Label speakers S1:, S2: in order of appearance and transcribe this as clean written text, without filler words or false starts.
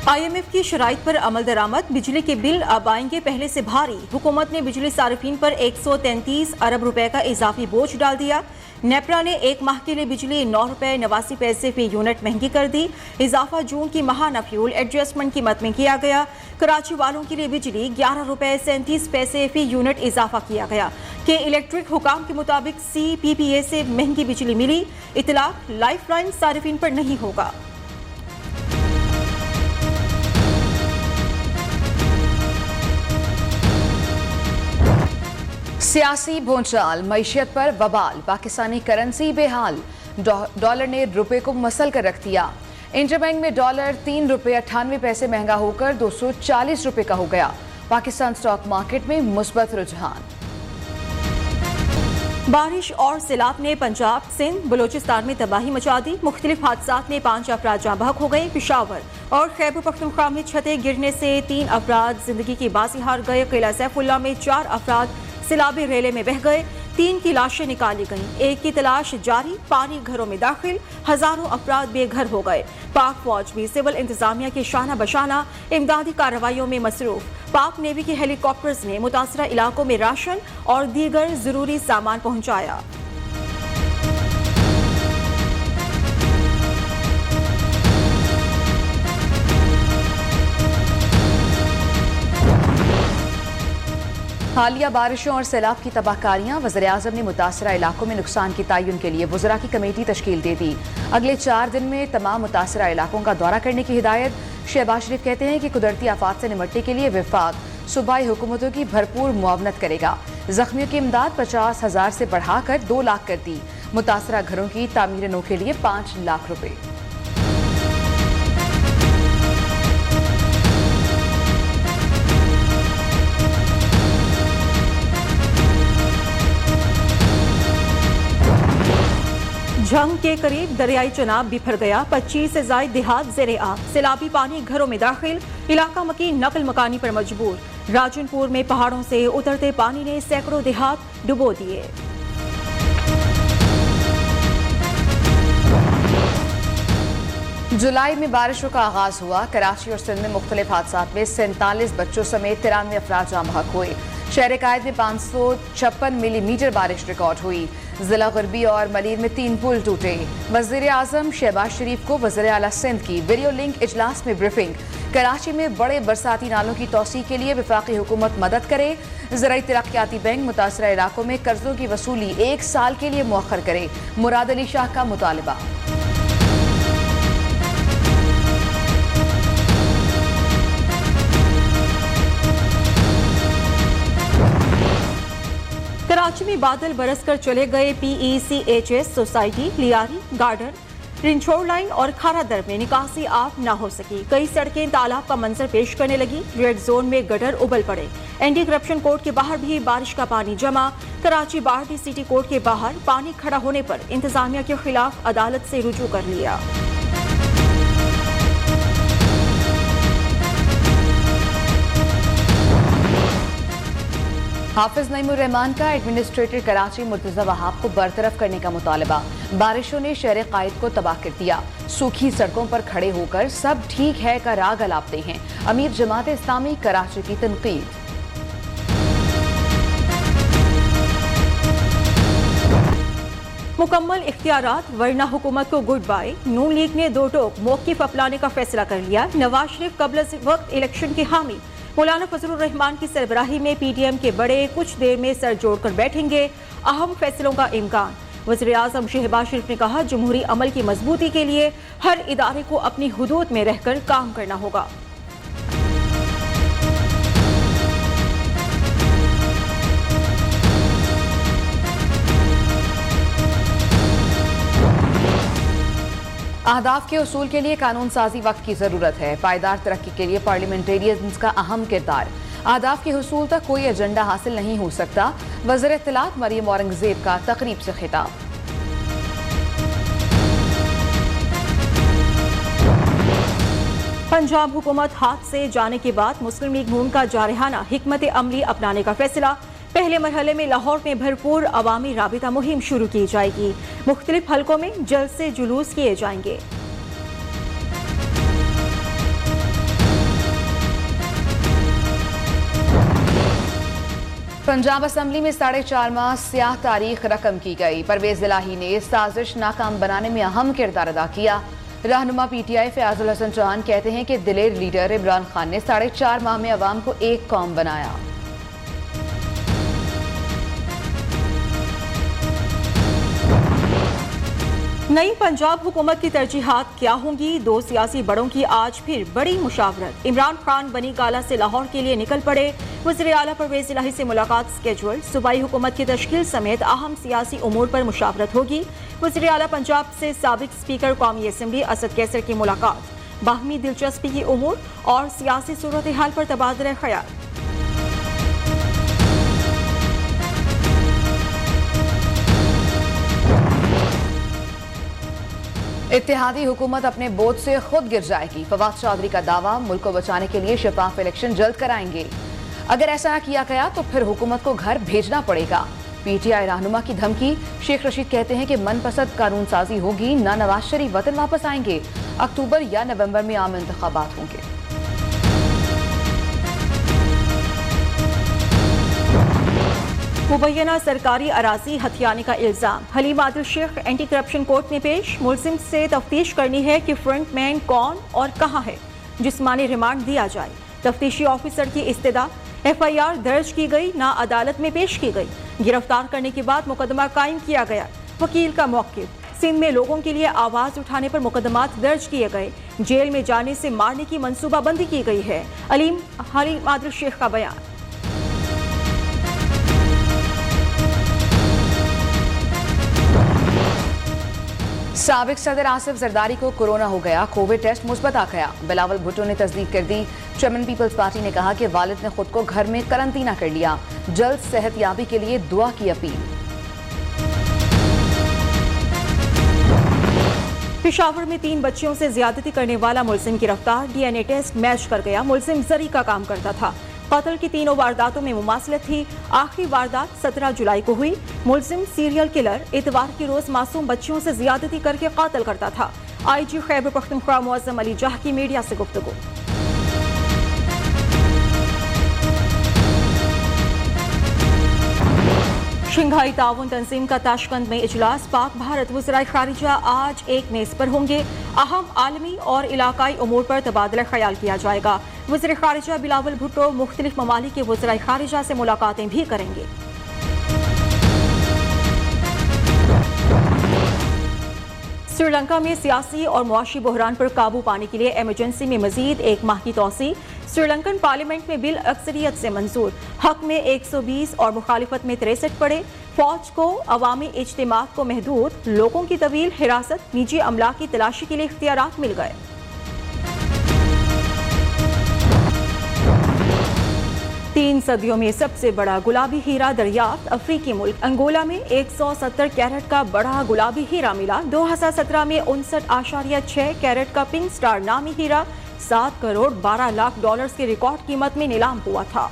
S1: IMF की शराइत पर अमल दरामद, बिजली के बिल अब आएंगे पहले से भारी। हुकूमत ने बिजली सार्फिन पर 133 अरब रुपए का इजाफी बोझ डाल दिया। नेपरा ने एक माह के लिए बिजली 9 रुपए 89 पैसे फी यूनिट महंगी कर दी। इजाफा जून की माहाना फ्यूल एडजस्टमेंट कीमत में किया गया। कराची वालों के लिए बिजली 11 रुपए 37 पैसे फी यूनिट इजाफा किया गया। के इलेक्ट्रिक हुकाम के मुताबिक CPPA से महंगी बिजली मिली। इतलाक लाइफ लाइन सार्फिन पर नहीं होगा।
S2: सियासी भूचाल, मईशत पर बवाल, पाकिस्तानी करेंसी बेहाल, डॉलर ने रुपए को मसल कर रख दिया। इंटरबैंक में डॉलर 3 रुपए 98 पैसे महंगा होकर 240 रुपए का हो गया। पाकिस्तान स्टॉक मार्केट में मुस्बत रुझान।
S1: बारिश और सैलाब ने पंजाब, सिंध, बलोचिस्तान में तबाही मचा दी। मुख्तलिफ हादसात में 5 अफराद जाँ बहक हो गए। पेशावर और खैबर पख्तूनख्वा में छतें गिरने से 3 अफराद जिंदगी की बाजी हार गए। किला सैफुल्ला में 4 अफराद सैलाबी रेले में बह गए। 3 की लाशें निकाली गईं। 1 की तलाश जारी। पानी घरों में दाखिल, हजारों अफराद बेघर हो गए। पाक फौज भी सिविल इंतजामिया के शाना बशाना इमदादी कार्रवाइयों में मसरूफ। पाक नेवी के हेलीकॉप्टर्स ने मुतासरा इलाकों में राशन और दीगर जरूरी सामान पहुंचाया।
S2: हालिया बारिशों और सैलाब की तबाहकारियां, वज़ीर-ए-आज़म ने मुतासरा इलाकों में नुकसान की तयन के लिए वज़रा की कमेटी तश्कील दे दी। अगले 4 दिन में तमाम मुतासरा इलाकों का दौरा करने की हिदायत। शहबाज शरीफ कहते हैं कि कुदरती आफात से निपटने के लिए विफाक सूबाई हुकूमतों की भरपूर मुआवनत करेगा। जख्मियों की इमदाद 50,000 से बढ़ाकर 2 लाख कर दी। मुतासरा घरों की तामीर नौ के लिए 5 लाख रुपए।
S1: झंग के करीब दरियाई चनाब बिफर गया। 25 से ज्यादा देहात ज़ेरे आब। सैलाबी पानी घरों में दाखिल। इलाका मकी नकल मकानी पर मजबूर। राजनपुर में पहाड़ों से उतरते पानी ने सैकड़ों देहात डुबो दिए।
S2: जुलाई में बारिशों का आगाज हुआ। कराची और सिंध में मुख्तलिफ हादसात में 47 बच्चों समेत 93 अफराद जाँ बहक हुए। शहर कायद में 556 मिलीमीटर बारिश रिकॉर्ड हुई। जिला गरबी और मलीर में 3 पुल टूटे। वज़ीर-ए-आज़म शहबाज शरीफ को वज़ीर-ए-आला सिंध की वीडियो लिंक इजलास में ब्रीफिंग। कराची में बड़े बरसाती नालों की तौसीह के लिए वफाकी हुकूमत मदद करे। ज़राई तरक्याती बैंक मुतासरा इलाकों में कर्जों की वसूली 1 साल के लिए मुअख्खर करे। मुराद अली शाह का मुतालबा।
S1: कराची में बादल बरस कर चले गए। PECHS society, Lyari garden, Ranchore line और खारा दर में निकासी आप न हो सकी। कई सड़कें तालाब का मंजर पेश करने लगी। रेड जोन में गटर उबल पड़े। एंटी करप्शन कोर्ट के बाहर भी बारिश का पानी जमा। कराची बारडी सिटी कोर्ट के बाहर पानी खड़ा होने पर इंतजामिया के खिलाफ अदालत से रुजू कर लिया।
S2: हाफिज नईमुर रहमान का एडमिनिस्ट्रेटर कराची मुर्तजा वहाब को बरतरफ करने का मुतालबा। बारिशों ने शहर कायद को तबाह कर दिया। सूखी सड़कों पर खड़े होकर सब ठीक है का राग अलापते हैं। अमीर जमात इस्लामी कराची की तनकीद।
S1: मुकम्मल इख्तियारात वरना हुकूमत को गुड बाय। नून लीग ने 2 टोक मौक़िफ़ अपनाने का फैसला कर लिया। नवाज शरीफ कबल वक्त इलेक्शन की हामी। मौलाना फजलुर रहमान की सरबराही में PTM के बड़े कुछ देर में सर जोड़कर बैठेंगे। अहम फैसलों का इम्कान। वज़ीर-ए-आज़म शहबाज शरीफ ने कहा, जमहूरी अमल की मजबूती के लिए हर इदारे को अपनी हुदूद में रहकर काम करना होगा।
S2: अहदाफ के उसूल के लिए कानून साजी वक्त की जरूरत है। पायदार तरक्की के लिए पार्लियामेंटेरियंस का अहम किरदार। अहदाफ के हुसूल तक कोई एजेंडा हासिल नहीं हो सकता। वज़ीर इत्तलात मरियम औरंगजेब का तकरीब से खिताब।
S1: पंजाब हुकूमत हाथ से जाने के बाद मुस्लिम लीग नून का जारहाना हिकमत अमली अपनाने का फैसला। पहले मरहले में लाहौर में भरपूर अवामी राबिता मुहिम शुरू की जाएगी। मुख्तलिफ हलकों में जलसे जुलूस किए जाएंगे।
S2: पंजाब असम्बली में 4.5 माह स्याह तारीख रकम की गई। परवेज इलाही ने साजिश नाकाम बनाने में अहम किरदार अदा किया। रहनुमा पीटीआई फयाजुल हसन चौहान कहते हैं कि दिलेर लीडर इमरान खान ने 4.5 माह में अवाम को एक कौम बनाया।
S1: नई पंजाब हुकूमत की तरजीहात क्या होंगी? 2 सियासी बड़ों की आज फिर बड़ी मुशावरत। इमरान खान बनी गाला से लाहौर के लिए निकल पड़े। वज़ीर आला परवेज इलाही से मुलाकात स्केजुअल। सूबाई हुकूमत की तश्कील समेत अहम सियासी उमूर पर मुशावरत होगी। वज़ीर आला पंजाब से साबिक स्पीकर कौमी असम्बली असद कैसर की मुलाकात। बाहमी दिलचस्पी की उमूर और सियासी सूरत हाल पर तबादला ख्याल।
S2: इत्तेहादी हुकूमत अपने बोझ से खुद गिर जाएगी। फवाद चौधरी का दावा, मुल्क को बचाने के लिए शफाफ इलेक्शन जल्द कराएंगे। अगर ऐसा न किया गया तो फिर हुकूमत को घर भेजना पड़ेगा। पीटीआई रहनुमा की धमकी। शेख रशीद कहते हैं कि मनपसंद कानून साजी होगी, ना नवाज शरीफ वतन वापस आएंगे। अक्टूबर या नवंबर में आम इंतखाबात होंगे।
S1: मुबैना सरकारी अराजी हथियाने का इल्जाम। Halim Adil Sheikh anti corruption court में पेश। मुलजिम से तफ्तीश करनी है कि फ्रंट मैन कौन और कहां है। जिस्मानी रिमांड दिया जाए। तफ्तीशी ऑफिसर की इस्तदा। FIR दर्ज की गई, ना अदालत में पेश की गई। गिरफ्तार करने के बाद मुकदमा कायम किया गया। वकील का मौक़िफ़। सिंध में लोगों के लिए आवाज उठाने पर मुकदमात दर्ज किए गए। जेल में जाने से मारने की मनसूबाबंदी की गई है। हलीम आदिल शेख का बयान।
S2: साबिक सदर आसिफ जरदारी को कोरोना हो गया। कोविड टेस्ट मुस्बत आ गया। बिलावल भुट्टो ने तस्दीक कर दी। चेयरमैन पीपल्स पार्टी ने कहा कि वालिद ने खुद को घर में करंतना कर लिया। जल्द सेहतयाबी के लिए दुआ की अपील।
S1: पेशावर में 3 बच्चियों से ज्यादती करने वाला मुलजिम गिरफ्तार। DNA टेस्ट मैच कर गया। मुलजिम जरी का काम करता था। कत्ल की 3 वारदातों में मुमासलत थी। आखिरी वारदात 17 जुलाई को हुई। मुलजिम सीरियल किलर इतवार के रोज मासूम बच्चियों से ज्यादती करके कातल करता था। IG खैबर पख्तूनख्वा मुअज़्ज़म अली जाह की मीडिया से गुफ्तगू। शंघाई ताउन तंजीम का ताशकंद में इजलास। पाक भारत वज़राए खारिजा आज एक मेज पर होंगे। अहम आलमी और इलाकाई उमूर पर तबादला ख्याल किया जाएगा। वज़ीर खारिजा बिलावल भुट्टो मुख्तलिफ ममालिक के वज़राए खारिजा से मुलाकातें भी करेंगे। श्रीलंका में सियासी और मुआशी बहरान पर काबू पाने के लिए इमरजेंसी में मजीद 1 माह की तोसी। श्रीलंकन पार्लियामेंट में बिल अक्सरियत से मंजूर। हक में 120 और मुखालिफत में 63 पड़े। फौज को अवामी इज्तिमात को महदूद। लोगों की तवील हिरासत, निजी अमला की तलाशी के लिए इख्तियारात मिल गए। तीन सदियों में सबसे बड़ा गुलाबी हीरा दरियाफ्त। अफ्रीकी मुल्क अंगोला में 170 कैरेट का बड़ा गुलाबी हीरा मिला। 2017 में 59.6 कैरेट का पिंक स्टार नामी हीरा $7 करोड़ 12 लाख की रिकॉर्ड कीमत में नीलाम हुआ था।